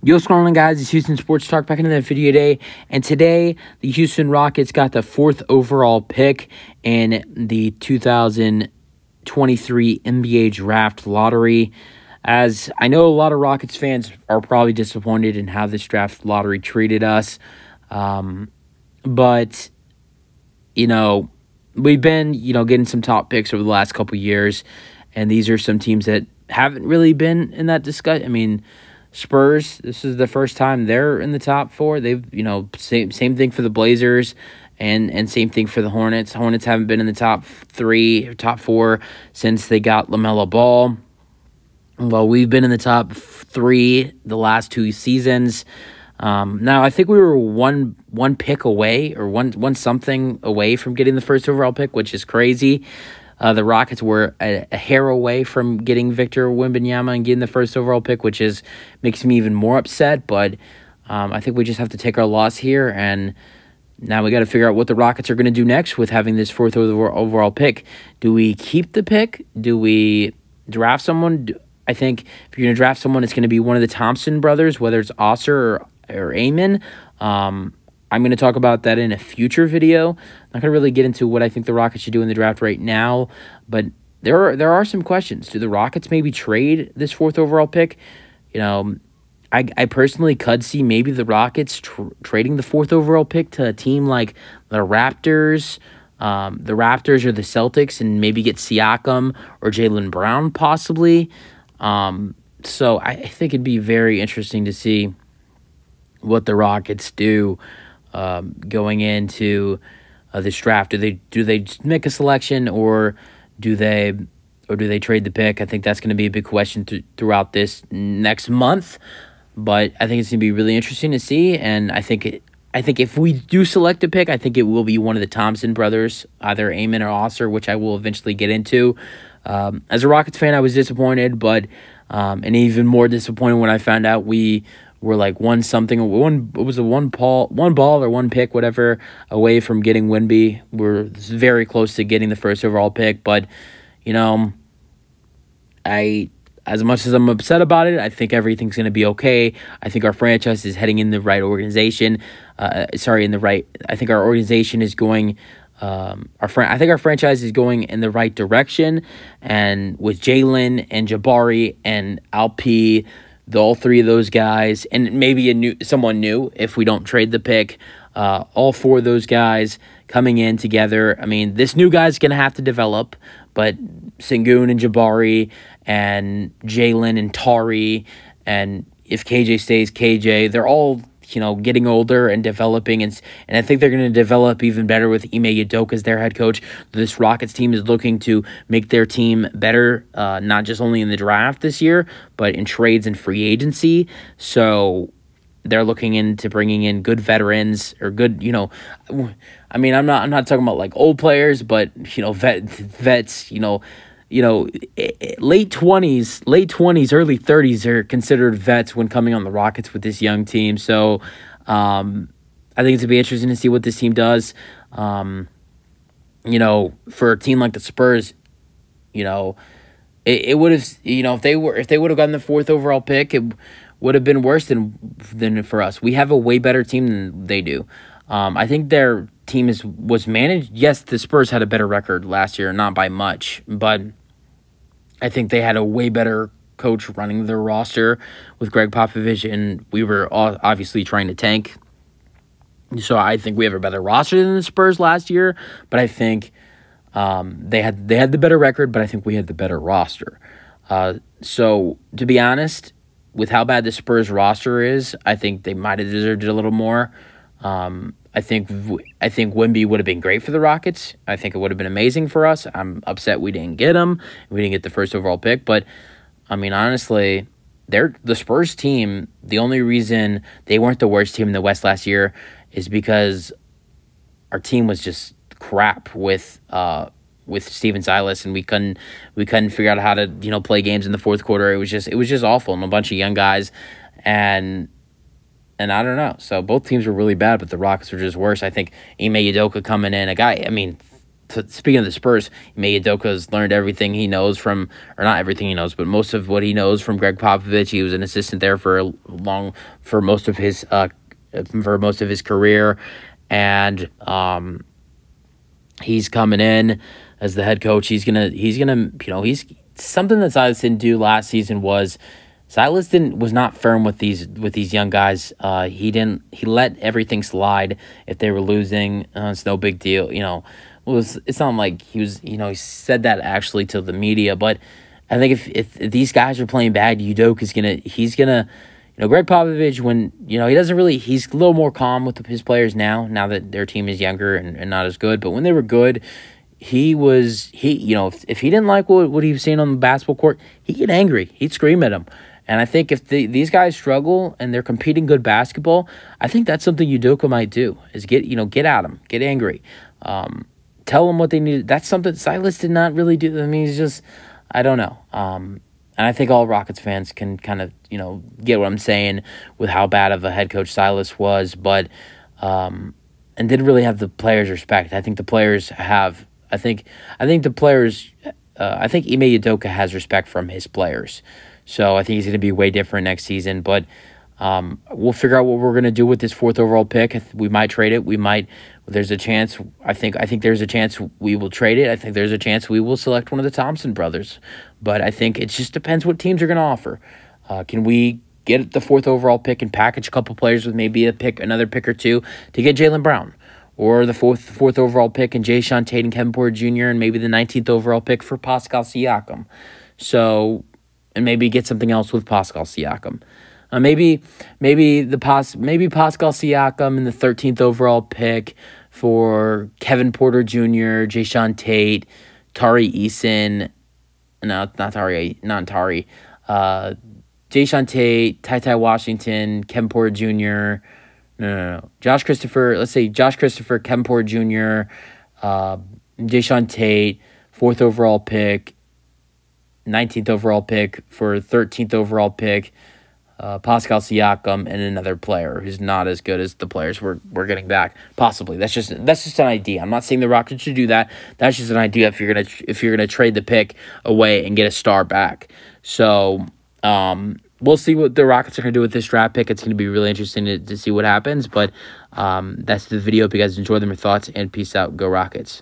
Yo, what's going on, guys? It's Houston Sports Talk back into that video today. And today, the Houston Rockets got the 4th overall pick in the 2023 NBA Draft Lottery. As I know, a lot of Rockets fans are probably disappointed in how this draft lottery treated us. But, we've been, getting some top picks over the last couple years. And these are some teams that haven't really been in that discussion. I mean, Spurs, this is the first time they're in the top 4. They've, same thing for the Blazers and same thing for the Hornets. Hornets haven't been in the top 3 or top 4 since they got LaMelo Ball. Well, we've been in the top 3 the last 2 seasons. Now, I think we were one pick away or one something away from getting the first overall pick, which is crazy. The Rockets were a hair away from getting Victor Wembanyama and getting the first overall pick, which makes me even more upset. But I think we just have to take our loss here, and now we got to figure out what the Rockets are going to do next with having this 4th overall pick. Do we keep the pick? Do we draft someone? I think if you're going to draft someone, it's going to be one of the Thompson brothers, whether it's Oscar or Amen. I'm going to talk about that in a future video. I'm not going to really get into what I think the Rockets should do in the draft right now, but there are some questions. Do the Rockets maybe trade this 4th overall pick? I personally could see maybe the Rockets trading the 4th overall pick to a team like the Raptors or the Celtics, and maybe get Siakam or Jaylen Brown possibly. So I think it'd be very interesting to see what the Rockets do going into this draft. Do they make a selection, or do they trade the pick? I think that's going to be a big question throughout this next month. But I think it's going to be really interesting to see. And I think if we do select a pick, I think it will be one of the Thompson brothers, either Amen or Oscar, which I will eventually get into. As a Rockets fan, I was disappointed, but and even more disappointed when I found out we were like one ball or one pick, whatever, away from getting Wemby. We're very close to getting the first overall pick, but as much as I'm upset about it, I think everything's going to be okay. I think our franchise is heading in the right organization. I think our organization is going. I think our franchise is going in the right direction, and with Jaylen and Jabari and Alp, all 3 of those guys, and maybe someone new if we don't trade the pick, all 4 of those guys coming in together. I mean, this new guy's going to have to develop, but Sengun and Jabari and Jaylen and Tari, and if KJ stays, KJ, they're all getting older and developing, and I think they're going to develop even better with Ime Udoka as their head coach. This Rockets team is looking to make their team better, not just only in the draft this year, but in trades and free agency. So they're looking into bringing in good veterans or good, I mean, I'm not talking about like old players, but vets, late 20s, early 30s are considered vets when coming on the Rockets with this young team. So I think it's going to be interesting to see what this team does. For a team like the Spurs, it would have, if they would have gotten the 4th overall pick, it would have been worse than for us. We have a way better team than they do. I think their team was managed. Yes, the Spurs had a better record last year, not by much, but I think they had a way better coach running their roster with Greg Popovich, and we were obviously trying to tank. So I think we have a better roster than the Spurs last year, but I think they had the better record, but I think we had the better roster. So to be honest, with how bad the Spurs roster is, I think they might have deserved it a little more. I think Wemby would have been great for the Rockets. I think it would have been amazing for us. I'm upset we didn't get him. We didn't get the first overall pick. But, I mean, honestly, the Spurs team, the only reason they weren't the worst team in the West last year is because our team was just crap with Steven Silas, and we couldn't figure out how to play games in the 4th quarter. It was just awful, and a bunch of young guys, and I don't know. So both teams were really bad, but the Rockets were just worse. I think Ime Udoka coming in, a guy, I mean, speaking of the Spurs, Ime Udoka has learned everything he knows from, or not everything he knows, but most of what he knows from Greg Popovich. He was an assistant there for most of his career, and he's coming in as the head coach. He's gonna he's something that Silas didn't do last season was. Silas was not firm with these young guys. He let everything slide if they were losing. It's no big deal, It's not like he said that actually to the media, but I think if these guys are playing bad, he's gonna Greg Popovich, when he doesn't really, he's a little more calm with his players now that their team is younger and not as good. But when they were good, if he didn't like what he was seeing on the basketball court, he'd get angry. He'd scream at him. And I think if these guys struggle and they're competing good basketball, I think that's something Udoka might do, is get at them, get angry, tell them what they need. That's something Silas did not really do. I mean, he's just, I don't know. And I think all Rockets fans can kind of, get what I'm saying with how bad of a head coach Silas was, but and didn't really have the players' respect. I think the players have. I think Ime Udoka has respect from his players. So I think he's going to be way different next season. But we'll figure out what we're going to do with this 4th overall pick. We might trade it. We might. There's a chance. I think there's a chance we will trade it. I think there's a chance we will select one of the Thompson brothers. But I think it just depends what teams are going to offer. Can we get the 4th overall pick and package a couple players with maybe another pick or two to get Jaylen Brown? Or the fourth overall pick and Jae'Sean Tate and Kevin Porter Jr. and maybe the 19th overall pick for Pascal Siakam. So, and maybe get something else with Pascal Siakam. Maybe Pascal Siakam in the 13th overall pick for Kevin Porter Jr., Jae'Sean Tate, Tari Eason. No, not Tari. Jae'Sean Tate, Ty Washington, Kevin Porter Jr., No. Josh Christopher, let's say Josh Christopher, Kevin Porter Jr., Jae'Sean Tate, 4th overall pick, 19th overall pick for 13th overall pick, Pascal Siakam, and another player who's not as good as the players we're getting back. Possibly. That's just an idea. I'm not saying the Rockets should do that. That's just an idea if you're gonna trade the pick away and get a star back. So we'll see what the Rockets are going to do with this draft pick. It's going to be really interesting to see what happens. But that's the video. Hope you guys enjoy them, your thoughts, and peace out. Go Rockets.